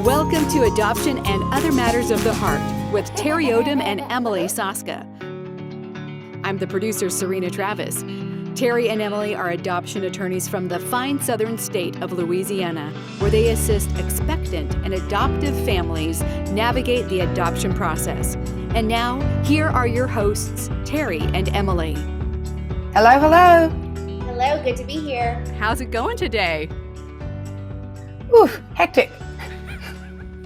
Welcome to Adoption and Other Matters of the Heart with Terry Odom and Emily Saska. I'm the producer, Serena Travis. Terry and Emily are adoption attorneys from the fine southern state of Louisiana, where they assist expectant and adoptive families navigate the adoption process. And now, here are your hosts, Terry and Emily. Hello, hello. Hello, good to be here. How's it going today? Ooh, hectic.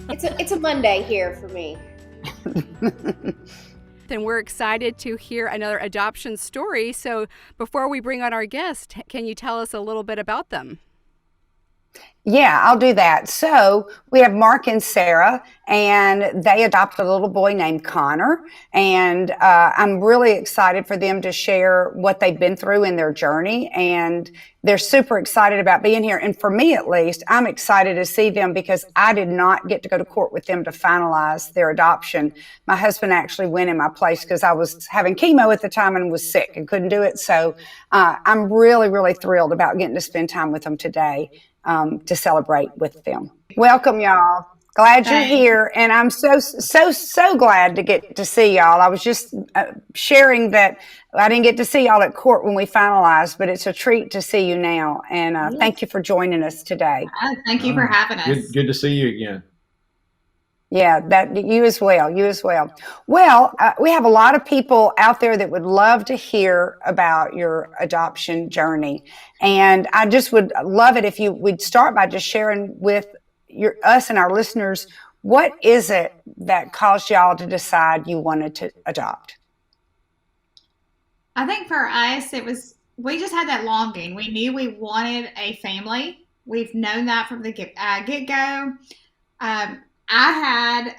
It's a Monday here for me. And we're excited to hear another adoption story. So before we bring on our guest, can you tell us a little bit about them? Yeah, I'll do that. So we have Mark and Sara, and they adopted a little boy named Connor. And I'm really excited for them to share what they've been through in their journey. And they're super excited about being here. And for me, at least, I'm excited to see them because I did not get to go to court with them to finalize their adoption. My husband actually went in my place because I was having chemo at the time and was sick and couldn't do it. So I'm really, really thrilled about getting to spend time with them today. To celebrate with them. Welcome, y'all. Glad you're here. And I'm so glad to get to see y'all. I was just sharing that I didn't get to see y'all at court when we finalized, but it's a treat to see you now. And thank you for joining us today. Thank you for having us. Good to see you again. Yeah, that you as well. Well, we have a lot of people out there that would love to hear about your adoption journey. And I just would love it if you would start by just sharing with us and our listeners, what is it that caused y'all to decide you wanted to adopt? I think for us, we just had that longing. We knew we wanted a family. We've known that from the get-go. I had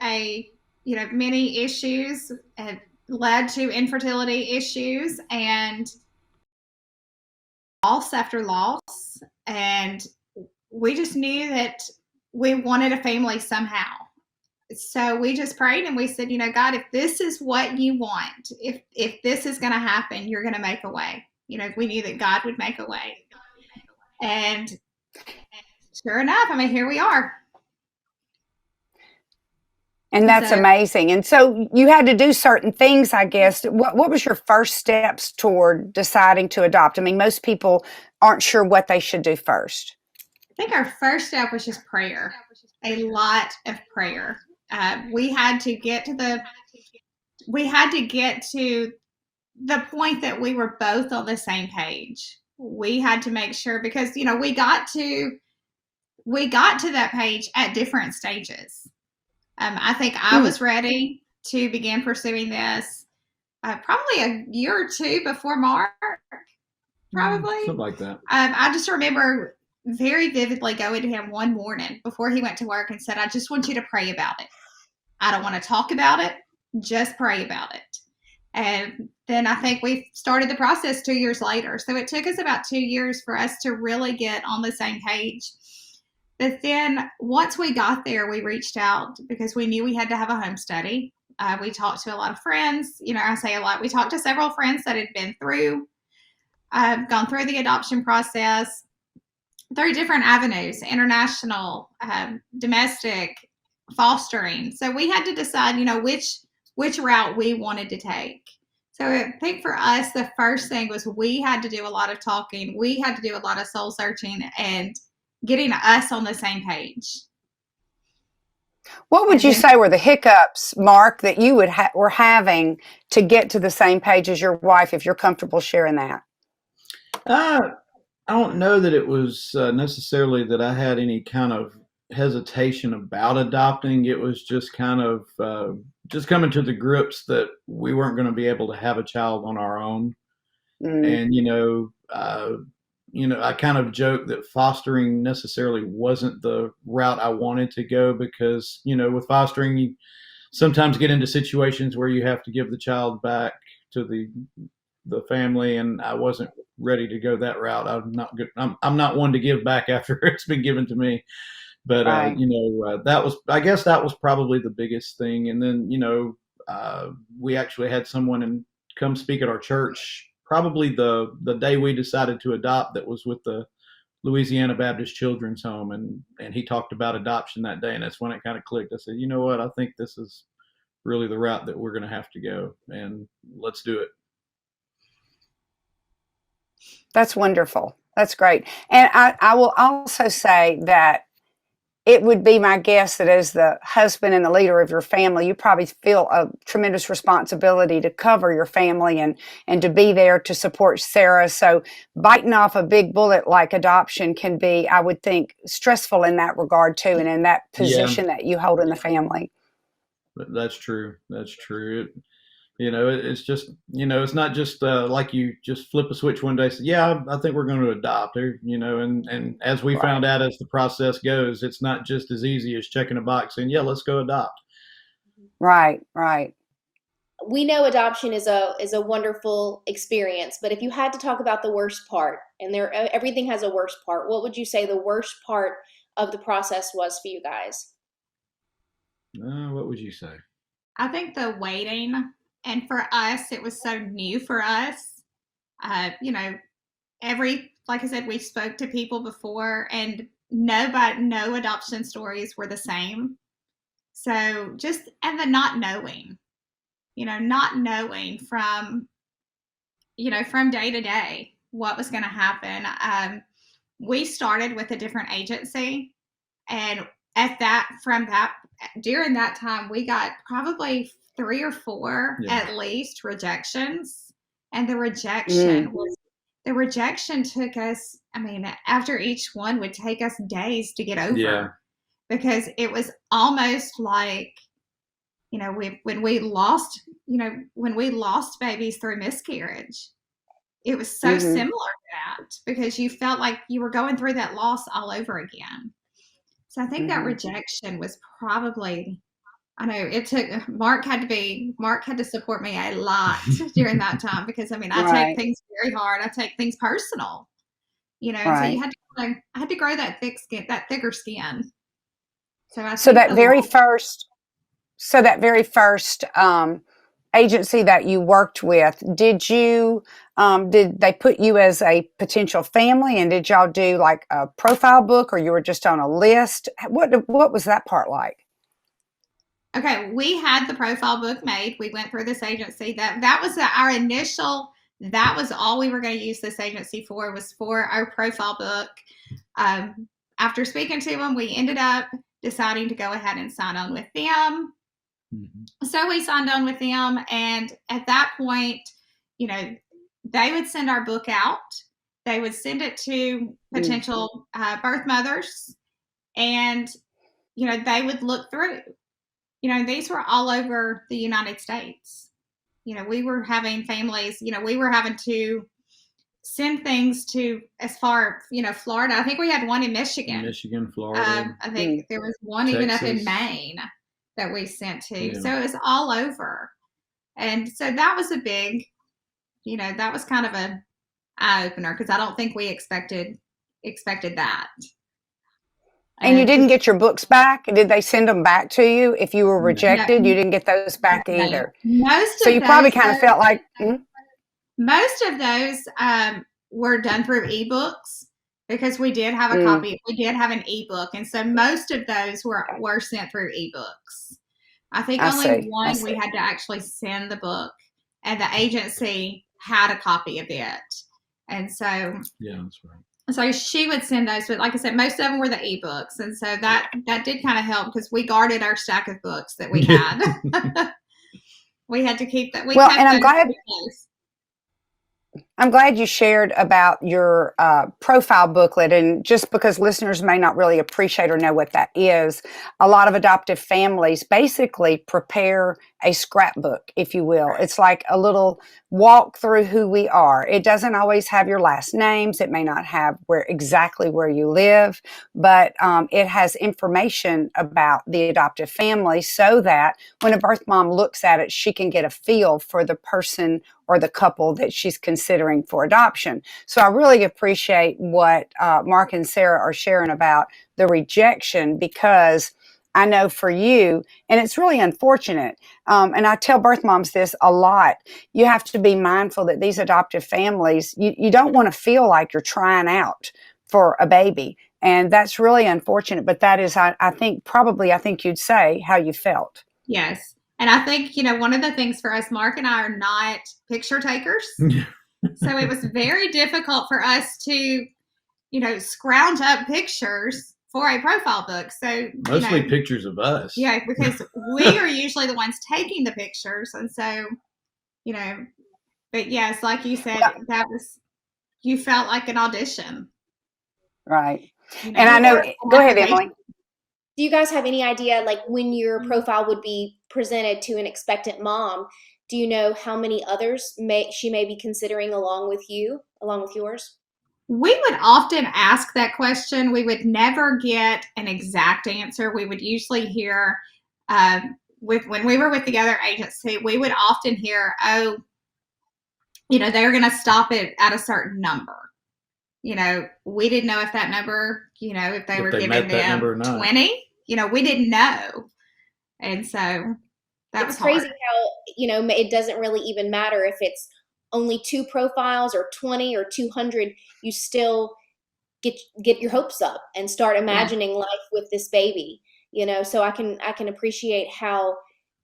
many issues had led to infertility issues and loss after loss. And we just knew that we wanted a family somehow. So we just prayed and we said, God, if this is what you want, if this is going to happen, you're going to make a way. We knew that God would make a way. And sure enough, here we are. And that's amazing. And so you had to do certain things, I guess. What was your first steps toward deciding to adopt? Most people aren't sure what they should do first. I think our first step was just prayer, a lot of prayer. We had to get to the point that we were both on the same page. We had to make sure because, we got to that page at different stages. I think I was ready to begin pursuing this probably a year or two before Mark, probably. Something like that. I just remember very vividly going to him one morning before he went to work and said, I just want you to pray about it. I don't want to talk about it. Just pray about it. And then I think we started the process 2 years later. So it took us about 2 years for us to really get on the same page. But then once we got there, we reached out because we knew we had to have a home study. We talked to a lot of friends. I say a lot. We talked to several friends that had been gone through the adoption process through different avenues, international, domestic, fostering. So we had to decide, which route we wanted to take. So I think for us, the first thing was we had to do a lot of talking. We had to do a lot of soul searching and getting us on the same page. What would you say were the hiccups, Mark, that you were having to get to the same page as your wife, if you're comfortable sharing that? I don't know that it was necessarily that I had any kind of hesitation about adopting. It was just kind of just coming to the grips that we weren't going to be able to have a child on our own. And, I kind of joke that fostering necessarily wasn't the route I wanted to go because, with fostering, you sometimes get into situations where you have to give the child back to the family, and I wasn't ready to go that route. I'm not good. I'm not one to give back after it's been given to me. But, Right. I guess that was probably the biggest thing. And then, we actually had someone come speak at our church probably the day we decided to adopt that was with the Louisiana Baptist Children's Home, and he talked about adoption that day, and that's when it kind of clicked. I said, you know what, I think this is really the route that we're going to have to go, and let's do it. That's wonderful. That's great. And I will also say that it would be my guess that as the husband and the leader of your family, you probably feel a tremendous responsibility to cover your family and to be there to support Sara. So biting off a big bullet like adoption can be, I would think, stressful in that regard too, and in that position that you hold in the family. But that's true. That's true. It's just, it's not just like you just flip a switch one day and say, yeah, I think we're going to adopt her, and as we found out as the process goes, it's not just as easy as checking a box and, yeah, let's go adopt. Right. We know adoption is a wonderful experience, but if you had to talk about the worst part, and everything has a worst part, what would you say the worst part of the process was for you guys? What would you say? I think the waiting. And for us, it was so new for us. Like I said, we spoke to people before, and no adoption stories were the same. So and the not knowing from day to day what was going to happen. We started with a different agency, and during that time, we got probably 3 or 4 at least rejections, and the rejection took us, after each one would take us days to get over, because it was almost like, when we lost babies through miscarriage, it was so similar to that, because you felt like you were going through that loss all over again. So I think that rejection was probably, I know it took Mark had to support me a lot during that time, because I take things very hard. I take things personal, so you had to I had to grow that thicker skin. So that very first agency that you worked with, did they put you as a potential family, and did y'all do like a profile book, or you were just on a list? What was that part like? Okay, we had the profile book made. We went through this agency. That was our initial. That was all we were going to use this agency for, was for our profile book. After speaking to them, we ended up deciding to go ahead and sign on with them. So we signed on with them, and at that point, they would send our book out. They would send it to potential birth mothers, and they would look through. These were all over the United States. We were having families, we were having to send things to as far, Florida. I think we had one in Michigan, Florida. I think there was one Texas, even up in Maine that we sent to. Yeah. So it was all over. And so that was a big, that was kind of an eye opener, because I don't think we expected that. And you didn't get your books back? Did they send them back to you if you were rejected? No. You didn't get those back either. So you probably kind of felt like... Most of those were done through ebooks, because we did have a copy. We did have an ebook. And so most of those were sent through ebooks. I think only one we had to actually send the book, and the agency had a copy of it. And so... Yeah, that's right. So she would send those, but like I said, most of them were the ebooks, and so that did kind of help, because we guarded our stack of books that we had. We had to keep that. I'm glad you shared about your profile booklet, and just because listeners may not really appreciate or know what that is, a lot of adoptive families basically prepare a scrapbook, if you will. It's like a little walk through who we are. It doesn't always have your last names. It may not have exactly where you live, but it has information about the adoptive family, so that when a birth mom looks at it, she can get a feel for the person or the couple that she's considering for adoption. So I really appreciate what Mark and Sara are sharing about the rejection, because I know for you, and it's really unfortunate, and I tell birth moms this a lot, you have to be mindful that these adoptive families, you don't want to feel like you're trying out for a baby. And that's really unfortunate, but that is, I think you'd say how you felt. Yes. And I think, one of the things for us, Mark and I are not picture takers. So it was very difficult for us to, scrounge up pictures for a profile book. So mostly pictures of us. Yeah, because we are usually the ones taking the pictures. And so, but yes, like you said, you felt like an audition. Right. And I know, go ahead, Emily. Do you guys have any idea, like when your profile would be presented to an expectant mom, do you know how many others she may be considering along with yours? We would often ask that question. We would never get an exact answer. We would usually hear, when we were with the other agency, we would often hear, oh, they're going to stop it at a certain number. We didn't know if that number, if they were giving them 20, we didn't know. And so that was crazy how, it doesn't really even matter if it's only 2 profiles or 20 or 200, you still get your hopes up and start imagining life with this baby, so I can appreciate how,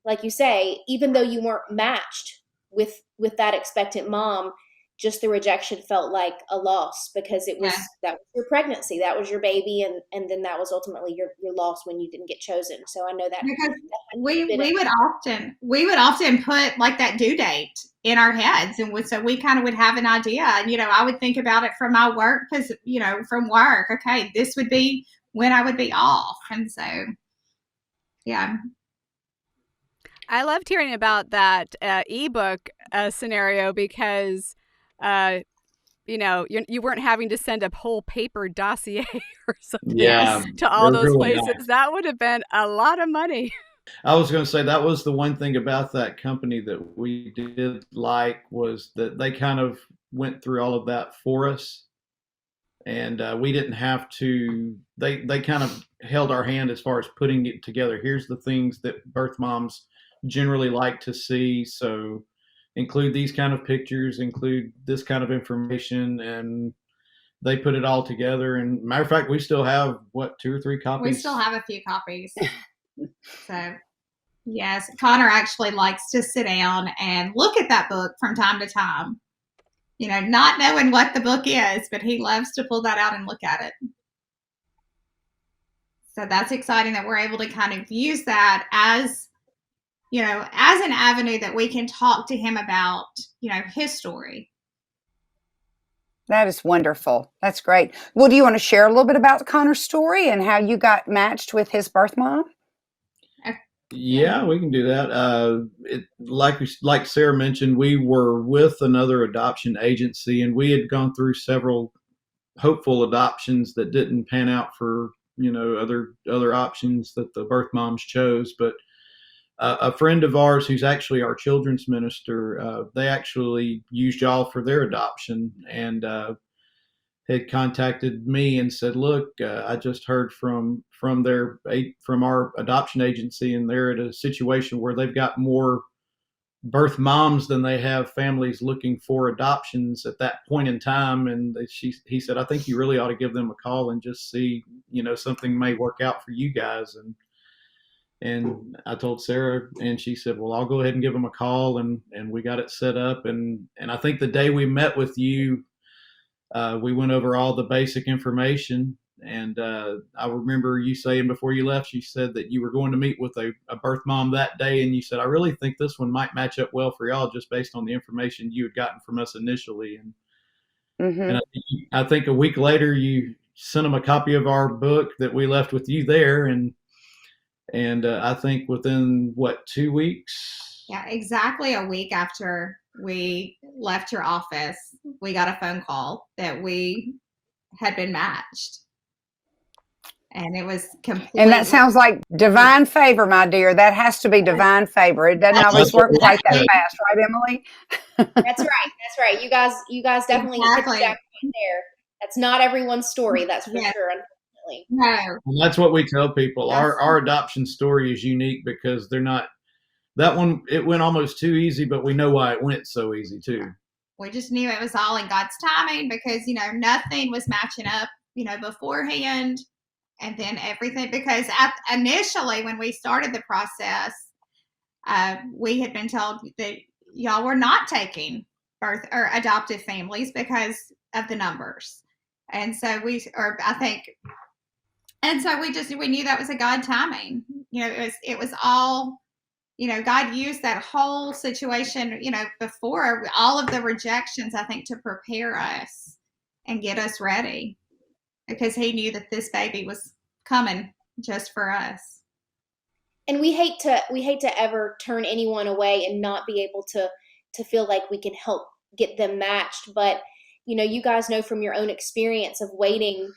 like you say, even though you weren't matched with that expectant mom, just the rejection felt like a loss because that was your pregnancy, that was your baby, and then that was ultimately your loss when you didn't get chosen. So I know that because we would often put like that due date in our heads, and so we kind of would have an idea. And I would think about it from my work, because from work, okay, this would be when I would be off, and so yeah. I loved hearing about that ebook scenario because. You weren't having to send a whole paper dossier or something to all those really places. Nice. That would have been a lot of money. I was going to say that was the one thing about that company that we did like, was that they kind of went through all of that for us. And we didn't have to, they kind of held our hand as far as putting it together. Here's the things that birth moms generally like to see. So include these kind of pictures, include this kind of information, and they put it all together. And matter of fact, we still have 2 or 3 copies. We still have a few copies. So yes, Connor actually likes to sit down and look at that book from time to time, not knowing what the book is, but he loves to pull that out and look at it. So that's exciting that we're able to kind of use that as an avenue that we can talk to him about, his story. That is wonderful. That's great. Well, do you want to share a little bit about Connor's story and how you got matched with his birth mom? Yeah, we can do that. Like Sarah mentioned, we were with another adoption agency, and we had gone through several hopeful adoptions that didn't pan out for, other options that the birth moms chose. But a friend of ours who's actually our children's minister, they actually used y'all for their adoption, and had contacted me and said, look, I just heard from our adoption agency, and they're at a situation where they've got more birth moms than they have families looking for adoptions at that point in time. And he said, I think you really ought to give them a call and just see, something may work out for you guys. And I told Sarah, and she said, well, I'll go ahead and give them a call. And we got it set up. And I think the day we met with you, we went over all the basic information. And I remember you saying before you left, you said that you were going to meet with a birth mom that day. And you said, I really think this one might match up well for y'all, just based on the information you had gotten from us initially. And I think a week later, you sent them a copy of our book that we left with you there. And I think within 2 weeks? Yeah, exactly a week after we left your office, we got a phone call that we had been matched. And it was completely. And that sounds like divine favor, my dear. That has to be divine favor. It doesn't always work quite that fast, right, Emily? That's right. You guys definitely hit the jackpot there. That's not everyone's story, that's for sure. No. And that's what we tell people. Our adoption story is unique because they're not that one. It went almost too easy, but we know why it went so easy too. We just knew it was all in God's timing because nothing was matching up beforehand, and then everything, because initially when we started the process, we had been told that y'all were not taking birth or adoptive families because of the numbers. And so we knew that was a God timing. It was all, God used that whole situation, before all of the rejections, I think, to prepare us and get us ready, because he knew that this baby was coming just for us. And we hate to ever turn anyone away and not be able to feel like we can help get them matched. But, you guys know from your own experience of waiting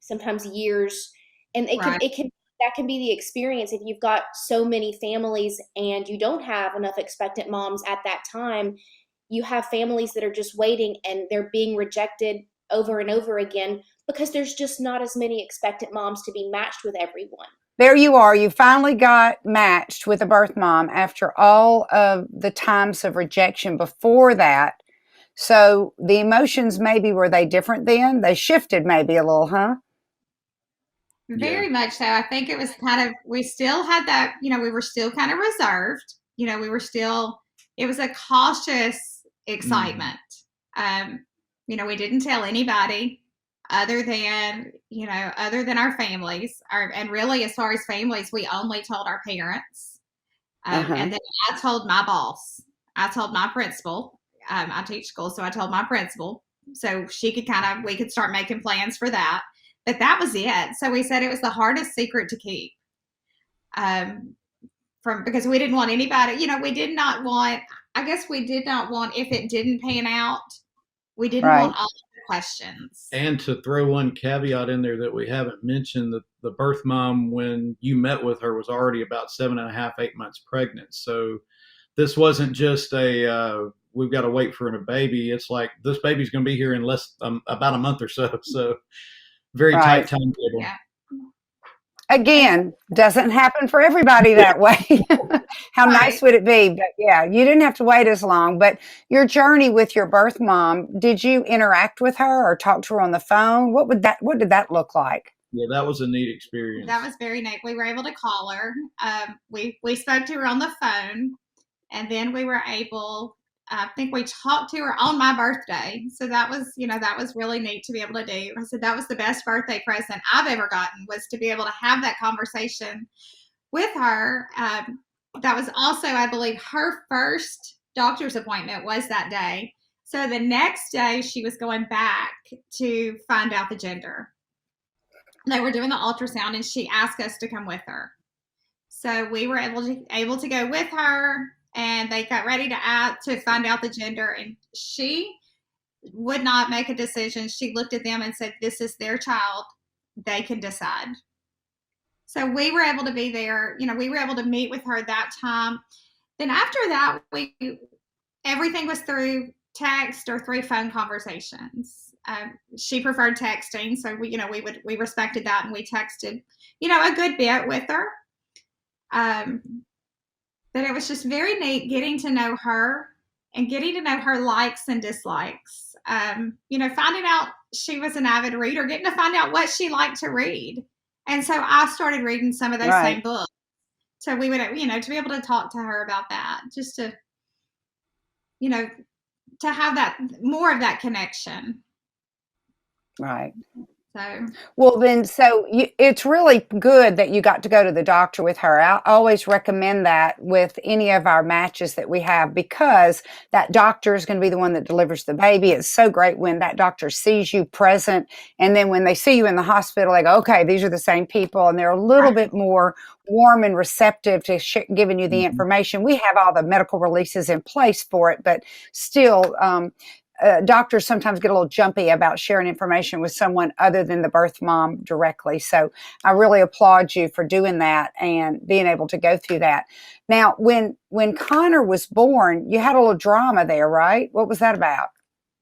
sometimes years, and that can be the experience if you've got so many families and you don't have enough expectant moms at that time. You have families that are just waiting and they're being rejected over and over again because there's just not as many expectant moms to be matched with everyone. There you are. You finally got matched with a birth mom after all of the times of rejection before that. So the emotions, maybe, were they different then? They shifted maybe a little, huh? Very much so. I think it was we still had that, we were still kind of reserved. It was a cautious excitement. We didn't tell anybody other than our families. And really, as far as families, we only told our parents. And then I told my boss. I told my principal. I teach school, so I told my principal. So she could we could start making plans for that. But that was it. So we said it was the hardest secret to keep. Because we didn't want anybody, we did not want, if it didn't pan out, we didn't want all of the questions. And to throw one caveat in there that we haven't mentioned, that the birth mom, when you met with her, was already about 7.5, 8 months pregnant. So this wasn't just we've got to wait for a baby. It's like, this baby's going to be here in about a month or so. So very tight timetable. Yeah. Again, doesn't happen for everybody that way. How nice would it be? But yeah, you didn't have to wait as long. But your journey with your birth mom, did you interact with her or talk to her on the phone? What did that look like? Yeah, that was a neat experience. That was very neat. We were able to call her. We spoke to her on the phone, and then we were able, I think we talked to her on my birthday. So that was really neat to be able to do. I said that was the best birthday present I've ever gotten, was to be able to have that conversation with her. That was also, I believe, her first doctor's appointment was that day. So the next day she was going back to find out the gender. They were doing the ultrasound, and she asked us to come with her. So we were able to go with her. And they got ready to find out the gender, and she would not make a decision. She looked at them and said, "This is their child. They can decide." So we were able to be there. We were able to meet with her that time. Then after that, everything was through text or through phone conversations. She preferred texting, so we respected that, and we texted, a good bit with her. But it was just very neat getting to know her and getting to know her likes and dislikes. Finding out she was an avid reader, getting to find out what she liked to read. And so I started reading some of those same books. So we would, to be able to talk to her about that, just to, to have that, more of that connection. Right. So, well, then, it's really good that you got to go to the doctor with her. I always recommend that with any of our matches that we have, because that doctor is going to be the one that delivers the baby. It's so great when that doctor sees you present, and then when they see you in the hospital, they go, okay, these are the same people, and they're a little bit more warm and receptive to giving you the information. We have all the medical releases in place for it, but still, doctors sometimes get a little jumpy about sharing information with someone other than the birth mom directly. So I really applaud you for doing that and being able to go through that. Now, when Connor was born, you had a little drama there, right? What was that about?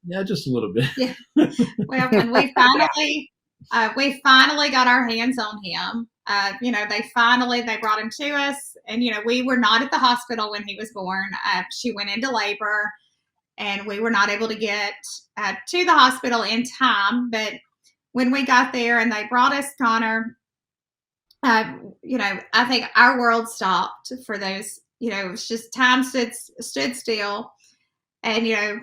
Yeah, just a little bit. Yeah. Well, when we finally got our hands on him, they brought him to us, and, we were not at the hospital when he was born. She went into labor, and we were not able to get to the hospital in time. But when we got there and they brought us Connor, I think our world stopped for those, it was just time stood still. And,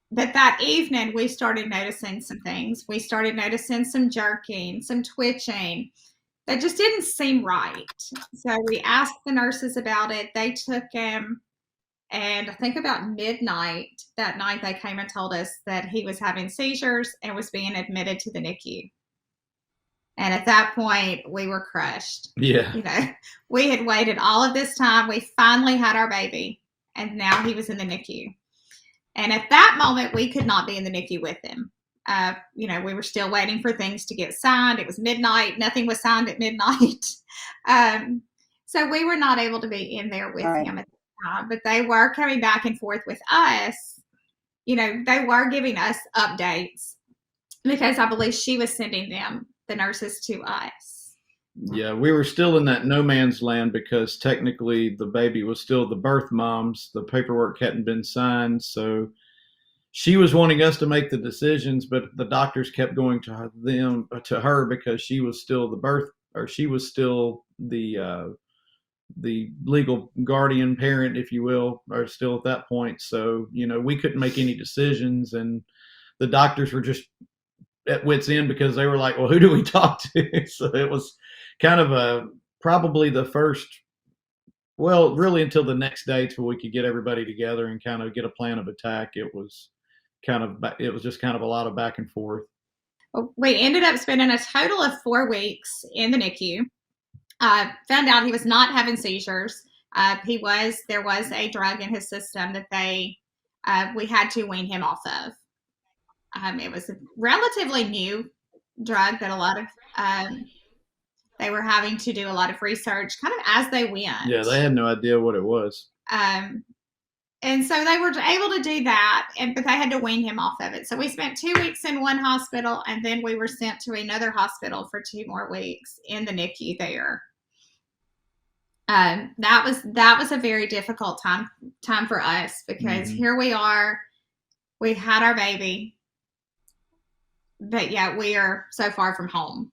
but that evening we started noticing some things. We started noticing some jerking, some twitching that just didn't seem right. So we asked the nurses about it. They took him, and I think about midnight that night they came and told us that he was having seizures and was being admitted to the NICU. And at that point, we were crushed. Yeah. We had waited all of this time. We finally had our baby, and now he was in the NICU. And at that moment, we could not be in the NICU with him. We were still waiting for things to get signed. It was midnight. Nothing was signed at midnight. So we were not able to be in there with him at the time. But they were coming back and forth with us. They were giving us updates because I believe she was sending the nurses to us. Yeah, we were still in that no man's land because technically the baby was still the birth mom's. The paperwork hadn't been signed, so she was wanting us to make the decisions, but the doctors kept going to her because she was still she was still the legal guardian parent, if you will, or still at that point. So, we couldn't make any decisions, and the doctors were just at wit's end because they were like, well, who do we talk to? So it was kind of probably the first, well, really until the next day till we could get everybody together and kind of get a plan of attack. It was just kind of a lot of back and forth. We ended up spending a total of 4 weeks in the NICU. Found out he was not having seizures. There was a drug in his system that we had to wean him off of. It was a relatively new drug that a lot of they were having to do a lot of research kind of as they went. Yeah, they had no idea what it was. And so they were able to do that, but they had to wean him off of it. So we spent 2 weeks in one hospital, and then we were sent to another hospital for 2 more weeks in the NICU there. That was a very difficult time for us because here we are, we had our baby, but yet we are so far from home.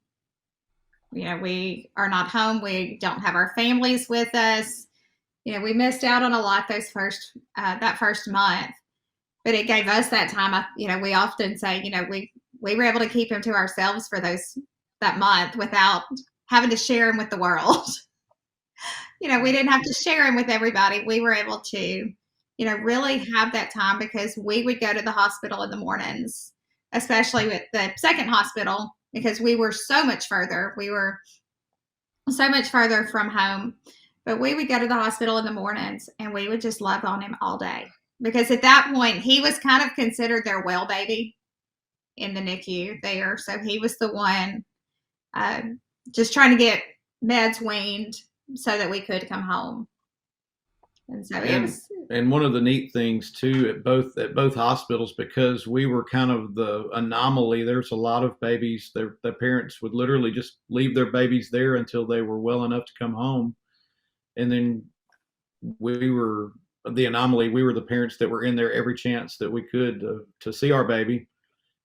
We are not home. We don't have our families with us. We missed out on a lot that first month, but it gave us that time. We often say, we were able to keep him to ourselves for that month without having to share him with the world. We didn't have to share him with everybody. We were able to, really have that time because we would go to the hospital in the mornings, especially with the second hospital, because we were so much further. We were so much further from home. But we would go to the hospital in the mornings and we would just love on him all day. Because at that point, he was kind of considered their well baby in the NICU there. So he was the one just trying to get meds weaned so that we could come home. And so and one of the neat things too at both hospitals, because we were kind of the anomaly, there's a lot of babies, their parents would literally just leave their babies there until they were well enough to come home. And then we were the anomaly. We were the parents that were in there every chance that we could to see our baby.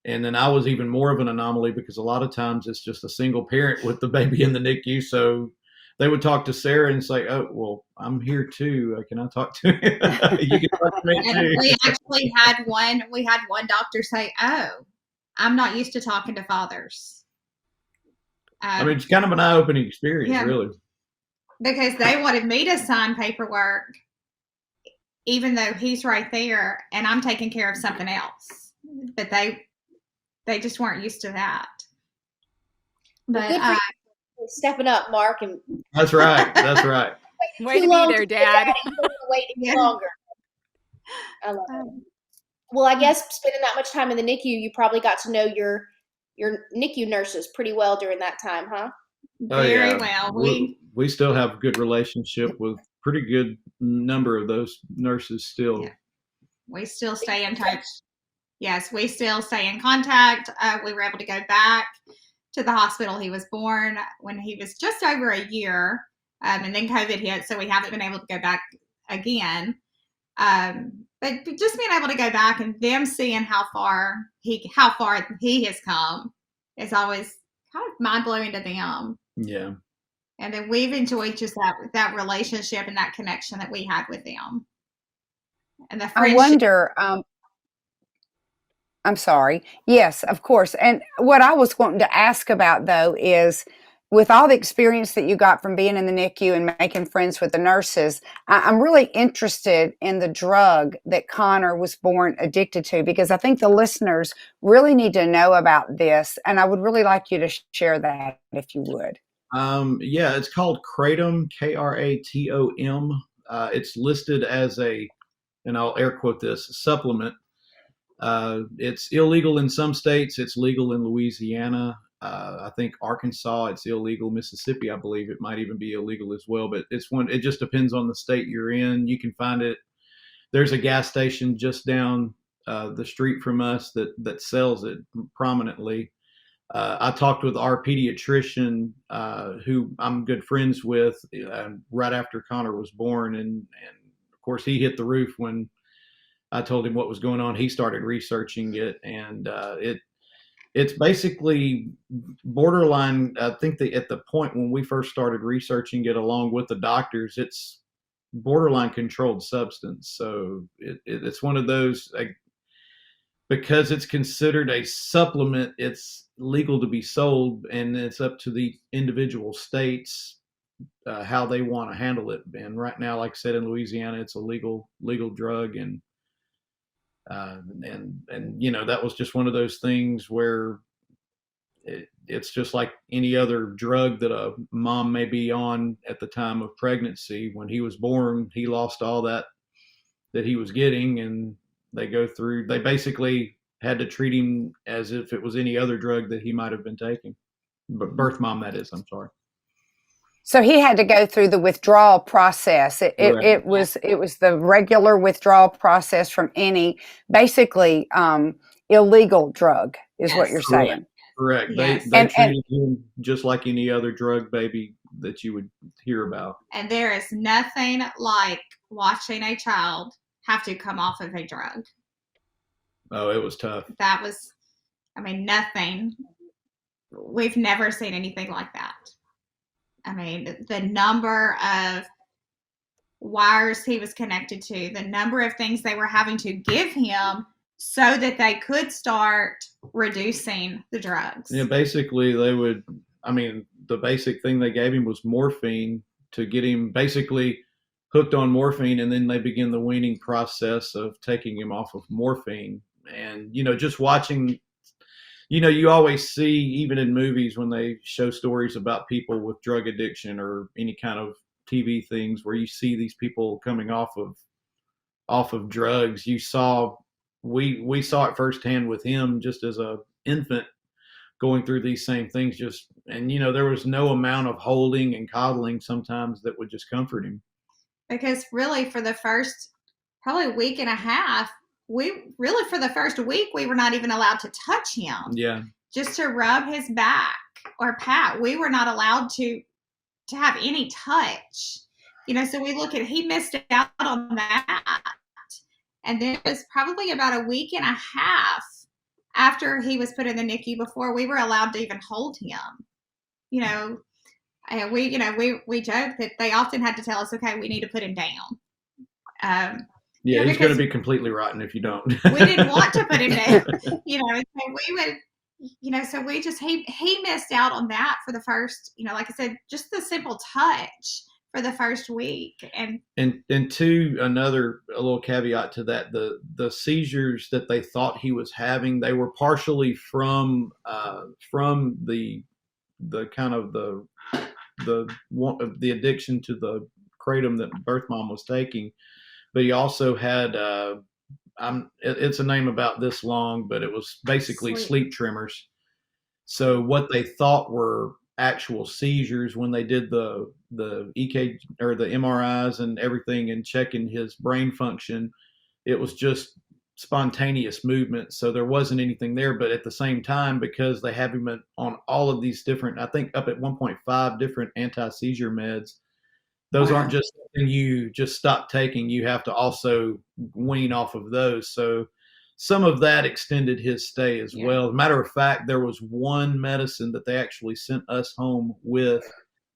And then I was even more of an anomaly because a lot of times it's just a single parent with the baby in the NICU. So they would talk to Sara and say, oh, well, I'm here too. Can I talk to you? You can talk to me too. We actually had one doctor say, oh, I'm not used to talking to fathers. It's kind of an eye-opening experience, really. Because they wanted me to sign paperwork, even though he's right there and I'm taking care of something else. But they just weren't used to that. But stepping up, Mark. And That's right. Way to be there, Dad. Wait longer. I love it. Well, I guess spending that much time in the NICU, you probably got to know your NICU nurses pretty well during that time, huh? Very well. We still have a good relationship with pretty good number of those nurses still. Yeah. We still stay in touch. Yes, we still stay in contact. We were able to go back to the hospital he was born when he was just over a year, and then COVID hit, so we haven't been able to go back again. But But just being able to go back and them seeing how far he has come is always kind of mind blowing to them. Yeah. And then we've enjoyed just that relationship and that connection that we had with them. And the friendship. I wonder, I'm sorry. Yes, of course. And what I was wanting to ask about, though, is with all the experience that you got from being in the NICU and making friends with the nurses, I'm really interested in the drug that Connor was born addicted to, because I think the listeners really need to know about this. And I would really like you to share that if you would. Yeah, it's called kratom, Kratom. It's listed as and I'll air quote this, supplement. It's illegal in some states. It's legal in Louisiana. I think Arkansas, it's illegal. Mississippi, I believe it might even be illegal as well. But it just depends on the state you're in. You can find it. There's a gas station just down the street from us that sells it prominently. I talked with our pediatrician, who I'm good friends with, right after Connor was born, and of course he hit the roof when I told him what was going on. He started researching it, and it's basically borderline. I think that at the point when we first started researching it, along with the doctors, it's borderline controlled substance. So it's one of those, because it's considered a supplement, it's legal to be sold, and it's up to the individual states how they want to handle it. And right now, like I said, in Louisiana, it's a legal drug, and that was just one of those things where it's just like any other drug that a mom may be on at the time of pregnancy. When he was born, he lost all that he was getting, and they basically had to treat him as if it was any other drug that he might have been taking. But birth mom, that is, I'm sorry. So he had to go through the withdrawal process. It was the regular withdrawal process from any basically illegal drug, is Yes. what you're saying. Correct. Yes. They treated him just like any other drug baby that you would hear about. And there is nothing like watching a child have to come off of a drug. Oh, it was tough. That was, nothing. We've never seen anything like that. The number of wires he was connected to, the number of things they were having to give him so that they could start reducing the drugs. Yeah, basically the basic thing they gave him was morphine to get him basically hooked on morphine, and then they begin the weaning process of taking him off of morphine. And, just watching, you always see, even in movies, when they show stories about people with drug addiction or any kind of TV things where you see these people coming off of drugs. We saw it firsthand with him just as a infant going through these same things. There was no amount of holding and coddling sometimes that would just comfort him. Because really for the first probably week and a half, for the first week, we were not even allowed to touch him. Yeah. Just to rub his back or pat. We were not allowed to have any touch. So we he missed out on that. And then it was probably about a week and a half after he was put in the NICU before we were allowed to even hold him. And we joke that they often had to tell us, okay, we need to put him down. He's going to be completely rotten if you don't. We didn't want to put him down, so we would, so we just, he missed out on that for the first, like I said, just the simple touch for the first week. And another little caveat to that, the seizures that they thought he was having, they were partially from the kind of the addiction to the kratom that birth mom was taking. But he also had, it's a name about this long, but it was basically sleep tremors. So what they thought were actual seizures, when they did the EKG or the MRIs and everything and checking his brain function, it was just spontaneous movement. So there wasn't anything there. But at the same time, because they have him on all of these different, I think up at 1.5 different anti-seizure meds, those Wow. aren't just something you just stop taking. You have to also wean off of those. So some of that extended his stay as Yeah. well. As a matter of fact, there was one medicine that they actually sent us home with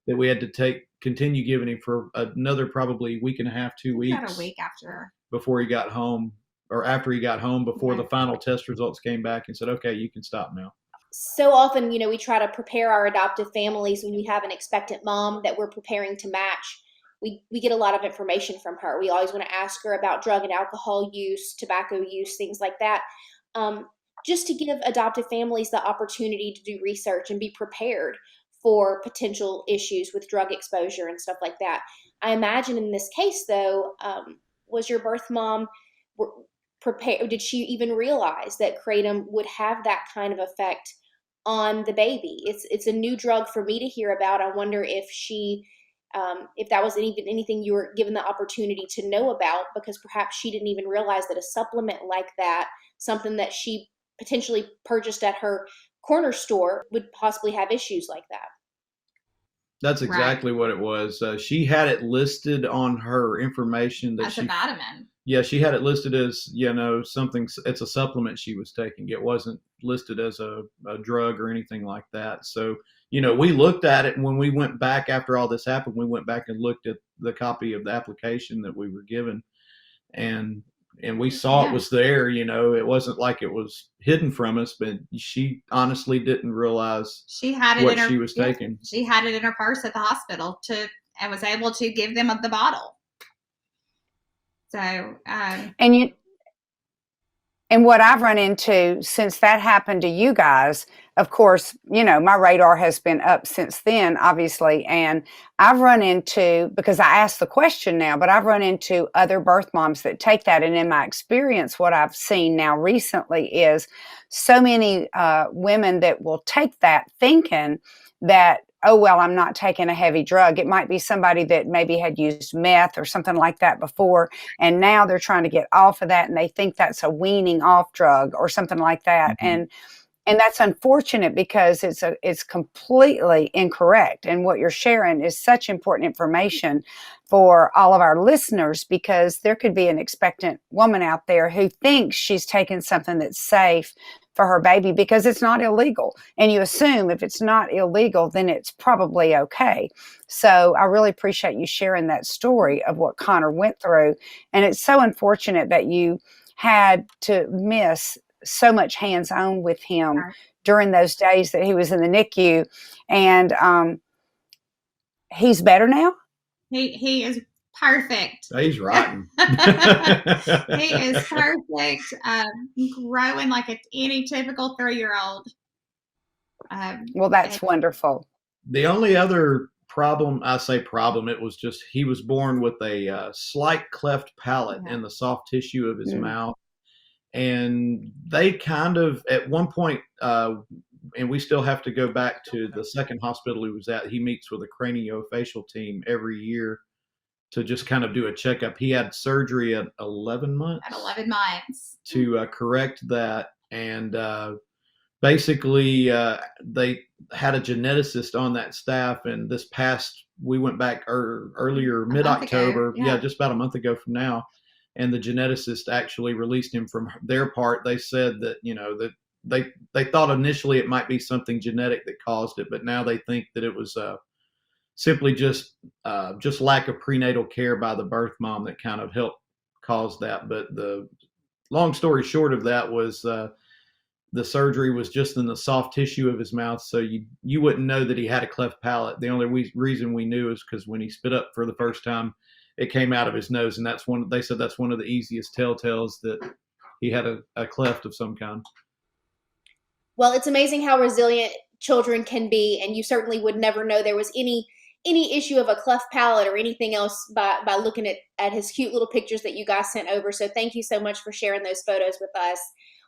that we had to continue giving him for another probably week and a half, 2 weeks. About a week after. Before he got home, or after he got home, before Yeah. the final test results came back and said, okay, you can stop now. So often, we try to prepare our adoptive families when we have an expectant mom that we're preparing to match. We get a lot of information from her. We always want to ask her about drug and alcohol use, tobacco use, things like that, just to give adoptive families the opportunity to do research and be prepared for potential issues with drug exposure and stuff like that. I imagine in this case, though, was your birth mom prepared? Did she even realize that kratom would have that kind of effect on the baby? It's a new drug for me to hear about. I wonder if if that was even anything you were given the opportunity to know about, because perhaps she didn't even realize that a supplement like that, something that she potentially purchased at her corner store, would possibly have issues like that. That's exactly what it was. She had it listed on her information that As a vitamin. Yeah, she had it listed as, something, it's a supplement she was taking. It wasn't listed as a drug or anything like that. So, we looked at it, and when we went back after all this happened, we went back and looked at the copy of the application that we were given, and we saw it was there. It wasn't like it was hidden from us, but she honestly didn't realize she had it what in her, she was taking. She had it in her purse at the hospital and was able to give them the bottle. So, and what I've run into since that happened to you guys, of course, my radar has been up since then, obviously. And I've run into, because I asked the question now, but I've run into other birth moms that take that. And in my experience, what I've seen now recently is so many women that will take that thinking that, oh, well, I'm not taking a heavy drug. It might be somebody that maybe had used meth or something like that before, and now they're trying to get off of that, and they think that's a weaning off drug or something like that. Mm-hmm. And that's unfortunate, because it's completely incorrect. And what you're sharing is such important information for all of our listeners, because there could be an expectant woman out there who thinks she's taking something that's safe for her baby because it's not illegal. And you assume if it's not illegal, then it's probably okay. So I really appreciate you sharing that story of what Connor went through. And it's so unfortunate that you had to miss so much hands-on with him during those days that he was in the NICU. And he's better now? He is perfect. He's rotten. He is perfect. Growing like any typical 3-year-old. Well, that's wonderful. The only other problem, it was just he was born with a slight cleft palate in the soft tissue of his mouth. And they kind of, at one point, and we still have to go back to the second hospital he was at, he meets with a craniofacial team every year to just kind of do a checkup. He had surgery at 11 months. At 11 months. To correct that. And basically, they had a geneticist on that staff. And we went back earlier, mid-October. Just about a month ago from now. And the geneticist actually released him from their part. They said that, that they thought initially it might be something genetic that caused it, but now they think that it was simply just lack of prenatal care by the birth mom that kind of helped cause that. But the long story short of that was the surgery was just in the soft tissue of his mouth, so you wouldn't know that he had a cleft palate. The only reason we knew is because when he spit up for the first time, it came out of his nose, and they said that's one of the easiest telltales that he had a cleft of some kind. Well, it's amazing how resilient children can be, and you certainly would never know there was any issue of a cleft palate or anything else by looking at his cute little pictures that you guys sent over. So thank you so much for sharing those photos with us.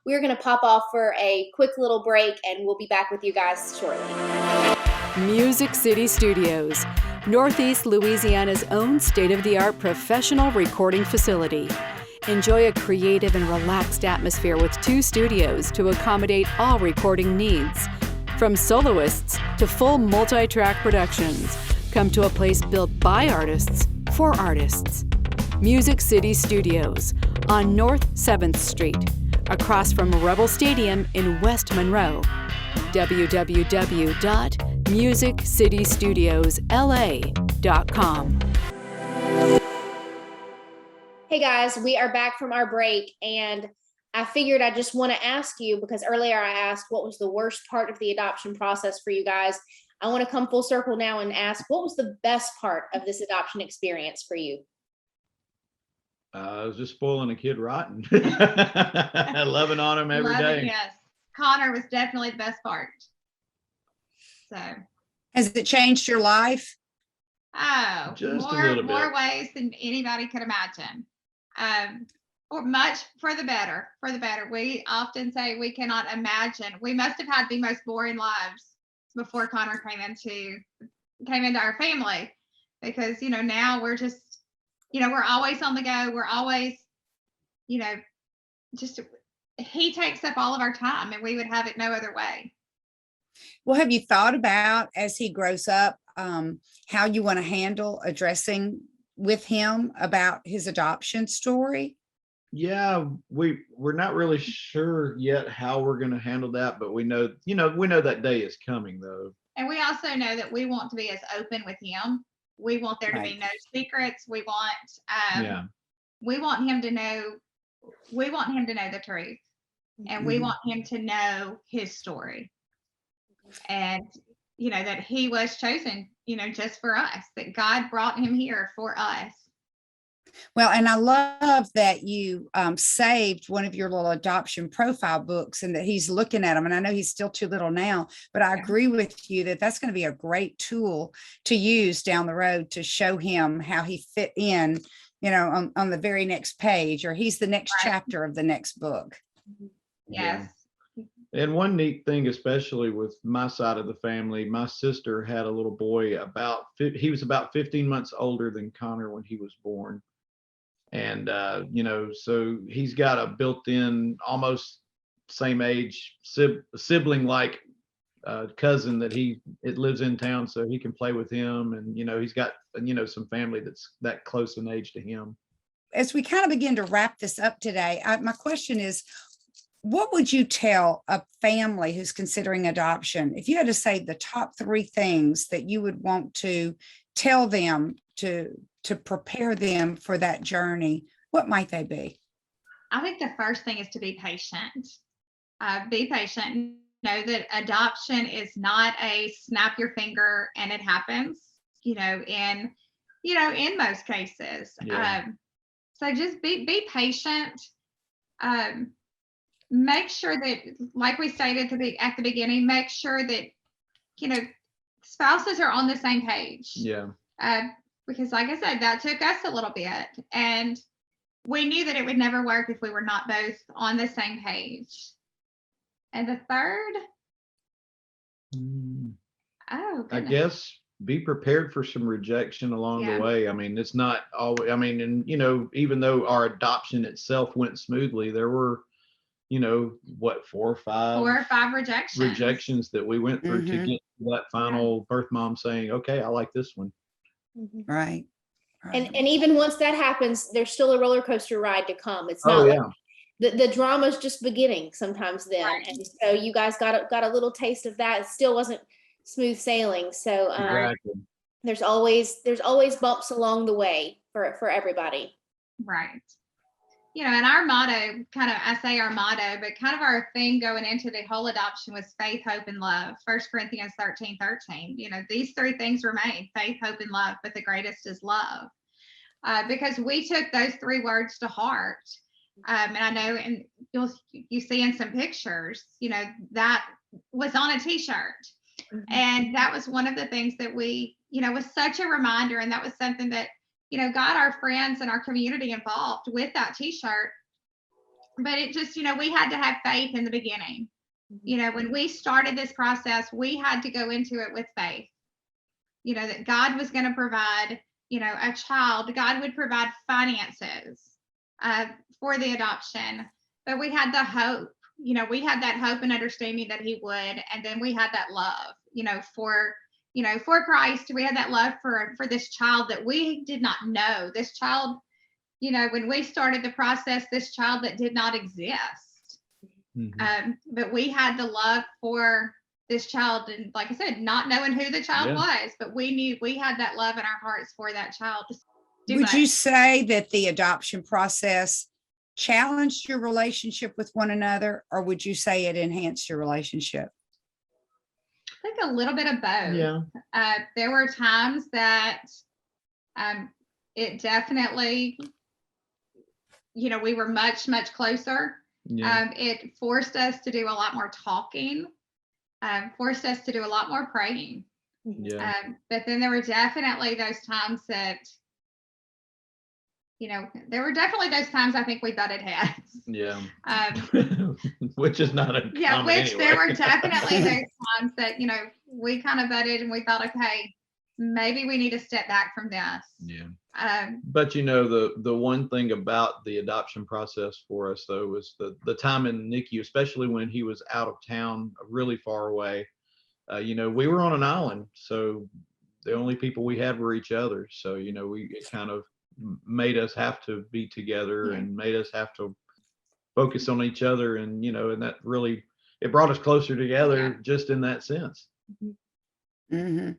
We're going to pop off for a quick little break, and we'll be back with you guys shortly. Music City Studios, Northeast Louisiana's own state-of-the-art professional recording facility. Enjoy a creative and relaxed atmosphere with 2 studios to accommodate all recording needs. From soloists to full multi-track productions, Come to a place built by artists for artists. Music City Studios on North 7th Street, across from Rebel Stadium in West Monroe. www.musiccitystudiosla.com. Hey guys, we are back from our break, and I figured I just want to ask you, because earlier I asked what was the worst part of the adoption process for you guys. I want to come full circle now and ask, what was the best part of this adoption experience for you? I was just spoiling a kid rotten. Loving on him every day. Yes. Connor was definitely the best part. So. Has it changed your life? Oh, Just a little more bit. ways than anybody could imagine. Or much for the better, for the better. We often say we cannot imagine. We must have had the most boring lives before Connor came into our family, because, you know, now we're just, you know, we're always on the go. We're always, you know, just, he takes up all of our time, and we would have it no other way. Well, have you thought about, as he grows up, how you want to handle addressing with him about his adoption story? Yeah, we're not really sure yet how we're going to handle that, but we know that day is coming, though. And we also know that we want to be as open with him. We want there to be no secrets. We want we want him to know the truth, and we want him to know his story, and, you know, that he was chosen, you know, just for us, that God brought him here for us. Well, and I love that you saved one of your little adoption profile books, and that he's looking at them. And I know he's still too little now, but I agree with you that that's going to be a great tool to use down the road to show him how he fit in, you know, on the very next page, or he's the next chapter of the next book. Yes. Yeah. And one neat thing, especially with my side of the family, my sister had a little boy he was about 15 months older than Connor when he was born. And, you know, so he's got a built-in, almost same age sibling like cousin that it lives in town, so he can play with him. And, you know, he's got, you know, some family that's that close in age to him. As we kind of begin to wrap this up today, my question is, what would you tell a family who's considering adoption? If you had to say the top 3 things that you would want to tell them to prepare them for that journey, what might they be? I think the first thing is to be patient. Be patient. Know that adoption is not a snap your finger and it happens, you know, in most cases. Yeah. So just be patient. Make sure that, like we stated at the beginning, make sure that, you know, spouses are on the same page. Yeah. Because, like I said, that took us a little bit, and we knew that it would never work if we were not both on the same page. And the third, I guess be prepared for some rejection along the way. I mean, it's not always, I mean, and, you know, even though our adoption itself went smoothly, there were, you know, what, 4 or 5 rejections that we went through to get to that final birth mom saying, okay, I like this one. Right. And even once that happens, there's still a roller coaster ride to come. It's not like the drama's just beginning sometimes then. Right. And so you guys got a little taste of that. It still wasn't smooth sailing. So Exactly. there's always bumps along the way for everybody. Right. You know, and our motto, I say our motto, but kind of our theme going into the whole adoption was faith, hope, and love. 1 Corinthians 13:13. You know, these 3 things remain: faith, hope, and love, but the greatest is love. Because we took those 3 words to heart. And I know, and you see in some pictures, you know, that was on a t-shirt. And that was one of the things that we, you know, was such a reminder. And that was something that, you know, got our friends and our community involved with that t-shirt. But it just, you know, we had to have faith in the beginning. You know, when we started this process, we had to go into it with faith, you know, that God was going to provide, you know, a child. God would provide finances for the adoption. But we had the hope, you know, we had that hope and understanding that he would. And then we had that love, you know, for for Christ. We had that love for this child that we did not know. This child, when we started the process, this child that did not exist. Mm-hmm. But we had the love for this child, and like I said, not knowing who the child was, but we knew we had that love in our hearts for that child. Would you say that the adoption process challenged your relationship with one another, or would you say it enhanced your relationship? I think a little bit of both. Yeah. There were times that it definitely, we were much, much closer. Yeah. It forced us to do a lot more talking, forced us to do a lot more praying. Yeah. But then there were definitely those times that, there were definitely those times I think we butted heads. Yeah. Which is not a yeah, which anyway. There were definitely those times that, we kind of butted and we thought, okay, maybe we need to step back from this. Yeah. But the one thing about the adoption process for us though was the time in the NICU, especially when he was out of town, really far away. We were on an island, so the only people we had were each other. So it kind of made us have to be together and made us have to focus on each other, and and that really, it brought us closer together just in that sense. Mm-hmm.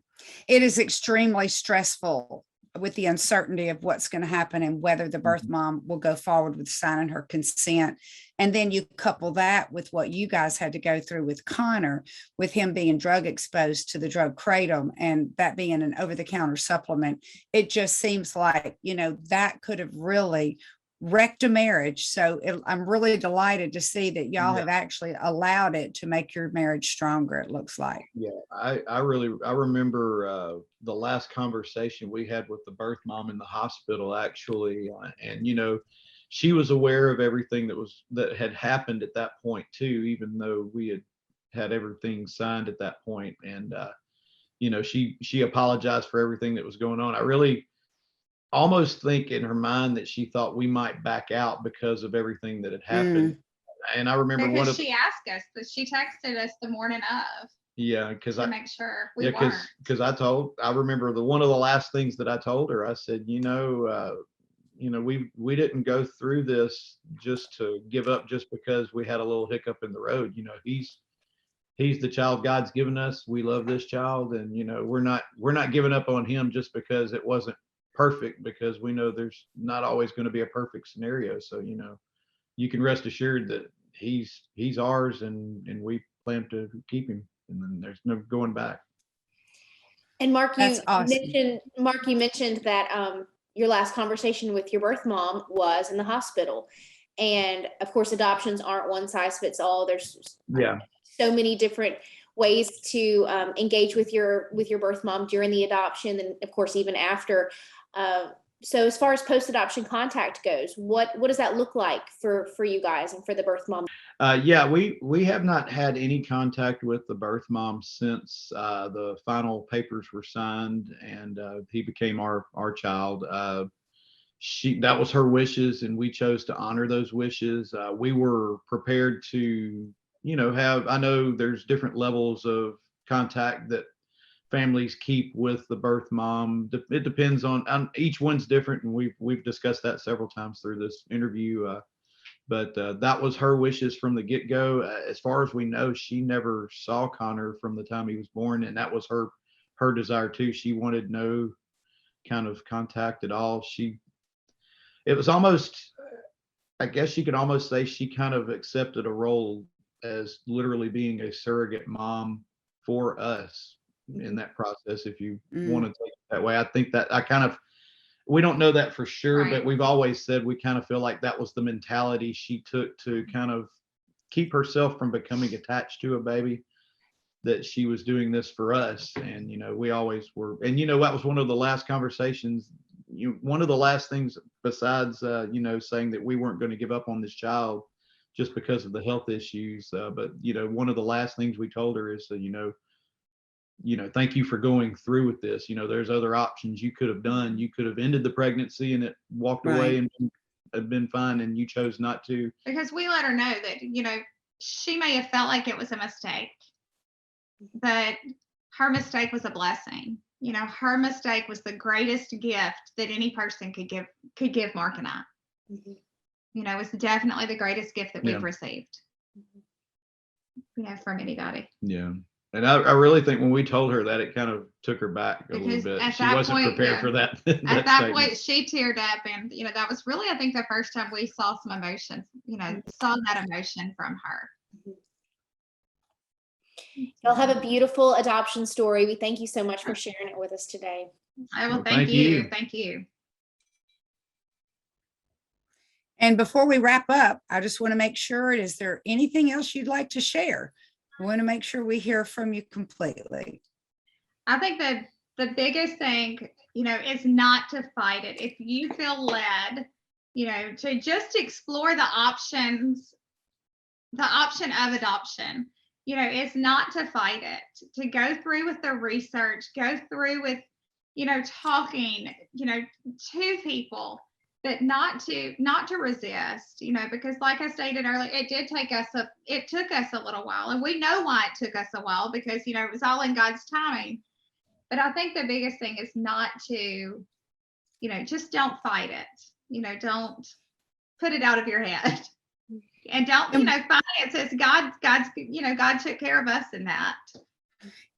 It is extremely stressful with the uncertainty of what's going to happen and whether the birth mom will go forward with signing her consent. And then you couple that with what you guys had to go through with Connor, with him being drug exposed to the drug kratom and that being an over-the-counter supplement. It just seems like, that could have really wrecked a marriage. So I'm really delighted to see that y'all have actually allowed it to make your marriage stronger, it looks like. Yeah, I remember the last conversation we had with the birth mom in the hospital, actually, and she was aware of everything that had happened at that point too, even though we had everything signed at that point. And she apologized for everything that was going on. I really almost think in her mind that she thought we might back out because of everything that had happened. And I remember because she asked us, but she texted us the morning of. Yeah, because to make sure we weren't. Because I remember one of the last things that I told her. I said, we didn't go through this just to give up just because we had a little hiccup in the road. He's the child God's given us. We love this child, and we're not giving up on him just because it wasn't perfect, because we know there's not always going to be a perfect scenario. So you can rest assured that he's ours, and we plan to keep him, and then there's no going back. And Mark, awesome. you mentioned that your last conversation with your birth mom was in the hospital, and of course adoptions aren't one size fits all. There's so many different ways to engage with your birth mom during the adoption, and of course even after. So as far as post-adoption contact goes, what does that look like for you guys and for the birth mom? We have not had any contact with the birth mom since the final papers were signed and he became our child. That was her wishes, and we chose to honor those wishes. We were prepared to, I know there's different levels of contact that families keep with the birth mom. It depends on each one's different, and we've discussed that several times through this interview. But that was her wishes from the get-go. As far as we know, she never saw Connor from the time he was born, and that was her desire too. She wanted no kind of contact at all. It was almost, I guess you could almost say, she kind of accepted a role as literally being a surrogate mom for us in that process, if you want to take it that way. I think that we don't know that for sure, but we've always said we kind of feel like that was the mentality she took to kind of keep herself from becoming attached to a baby, that she was doing this for us. And we always were, and that was one of the last conversations, one of the last things besides saying that we weren't going to give up on this child just because of the health issues, but one of the last things we told her is that thank you for going through with this. There's other options you could have done. You could have ended the pregnancy and it walked away and had been fine, and you chose not to. Because we let her know that, she may have felt like it was a mistake, but her mistake was a blessing. You know, her mistake was the greatest gift that any person could give Mark and I. Mhm. You know, it's definitely the greatest gift that Yeah. we've received. You know, from anybody. Yeah. And I really think when we told her that, it kind of took her back a Because little bit. at She that wasn't point, prepared yeah. for that. At that statement. point, she teared up, and you know, that was really, I think, the first time we saw some emotion. You know, saw that emotion from her. Y'all have a beautiful adoption story. We thank you so much for sharing it with us today. I will Well, thank thank you. you. Thank you. And before we wrap up, I just want to make sure, is there anything else you'd like to share? We want to make sure we hear from you completely. I think that the biggest thing, you know, is not to fight it. If you feel led, you know, to just explore the option of adoption, you know, is not to fight it, to go through with the research, go through with, you know, talking, you know, to people, but not to resist, you know, because like I stated earlier, it took us a little while, and we know why it took us a while, because, you know, it was all in God's timing. But I think the biggest thing is not to, you know, just don't fight it, you know, don't put it out of your head. And don't, you know, finances, God's, you know, God took care of us in that.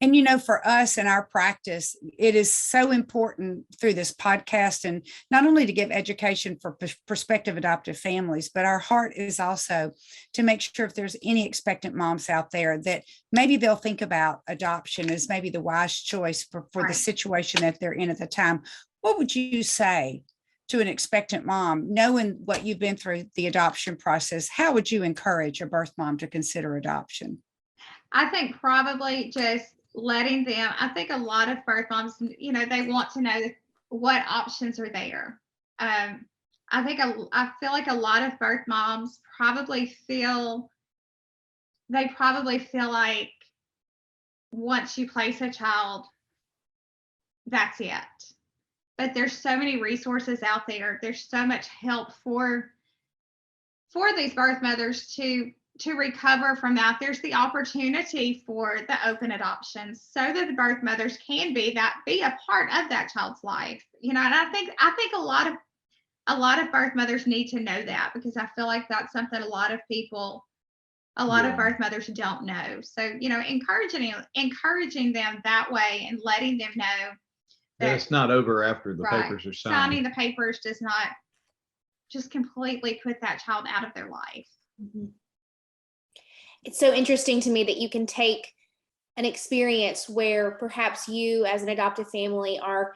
And, you know, for us in our practice, it is so important through this podcast, and not only to give education for prospective adoptive families, but our heart is also to make sure if there's any expectant moms out there that maybe they'll think about adoption as maybe the wise choice for Right. the situation that they're in at the time. What would you say to an expectant mom, knowing what you've been through the adoption process? How would you encourage a birth mom to consider adoption? I think probably just letting them, I think a lot of birth moms, you know, they want to know what options are there. I feel like a lot of birth moms probably feel like once you place a child, that's it. But there's so many resources out there. There's so much help for these birth mothers to recover from that. There's the opportunity for the open adoptions so that the birth mothers can be a part of that child's life. You know, and I think a lot of birth mothers need to know that, because I feel like that's something a lot of birth mothers don't know. So, you know, encouraging them that way and letting them know that it's not over after the right, papers are signed. Signing the papers does not just completely put that child out of their life. Mm-hmm. It's so interesting to me that you can take an experience where perhaps you as an adoptive family are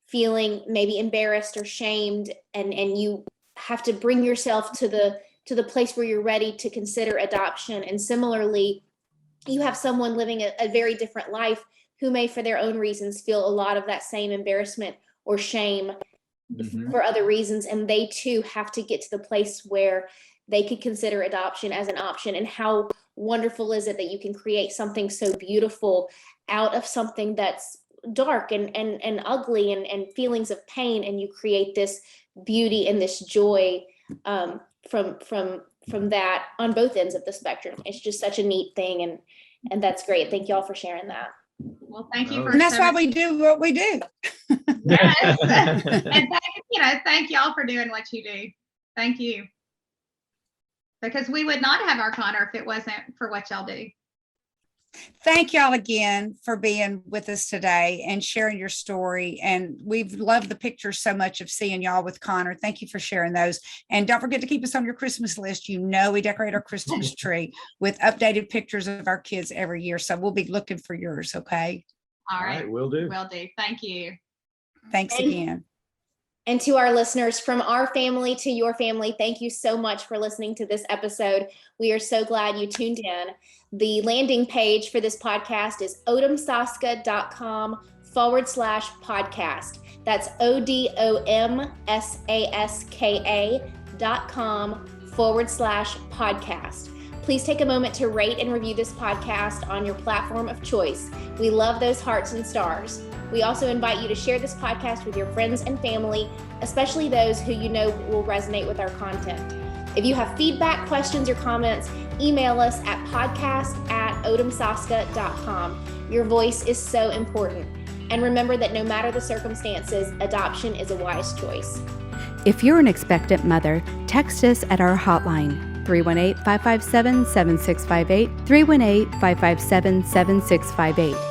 feeling maybe embarrassed or shamed, and you have to bring yourself to the place where you're ready to consider adoption. And similarly, you have someone living a very different life who may, for their own reasons, feel a lot of that same embarrassment or shame for other reasons. And they too have to get to the place where they could consider adoption as an option. And how wonderful is it that you can create something so beautiful out of something that's dark and ugly and feelings of pain, and you create this beauty and this joy from that on both ends of the spectrum. It's just such a neat thing, and that's great. Thank y'all for sharing that. Well, thank you for, and that's why we do what we do. Yes. And thank y'all for doing what you do. Thank you. Because we would not have our Connor if it wasn't for what y'all do. Thank y'all again for being with us today and sharing your story. And we've loved the pictures so much of seeing y'all with Connor. Thank you for sharing those. And don't forget to keep us on your Christmas list. You know, we decorate our Christmas tree with updated pictures of our kids every year. So we'll be looking for yours. Okay. All right. Will do. Will do. Thank you. Thanks again. And to our listeners, from our family to your family, thank you so much for listening to this episode. We are so glad you tuned in. The landing page for this podcast is Odom-Saska.com/podcast. That's ODOMSASKA.com/podcast. Please take a moment to rate and review this podcast on your platform of choice. We love those hearts and stars. We also invite you to share this podcast with your friends and family, especially those who you know will resonate with our content. If you have feedback, questions, or comments, email us at podcast@Odom-Saska.com. Your voice is so important. And remember that no matter the circumstances, adoption is a wise choice. If you're an expectant mother, text us at our hotline, 318-557-7658, 318-557-7658.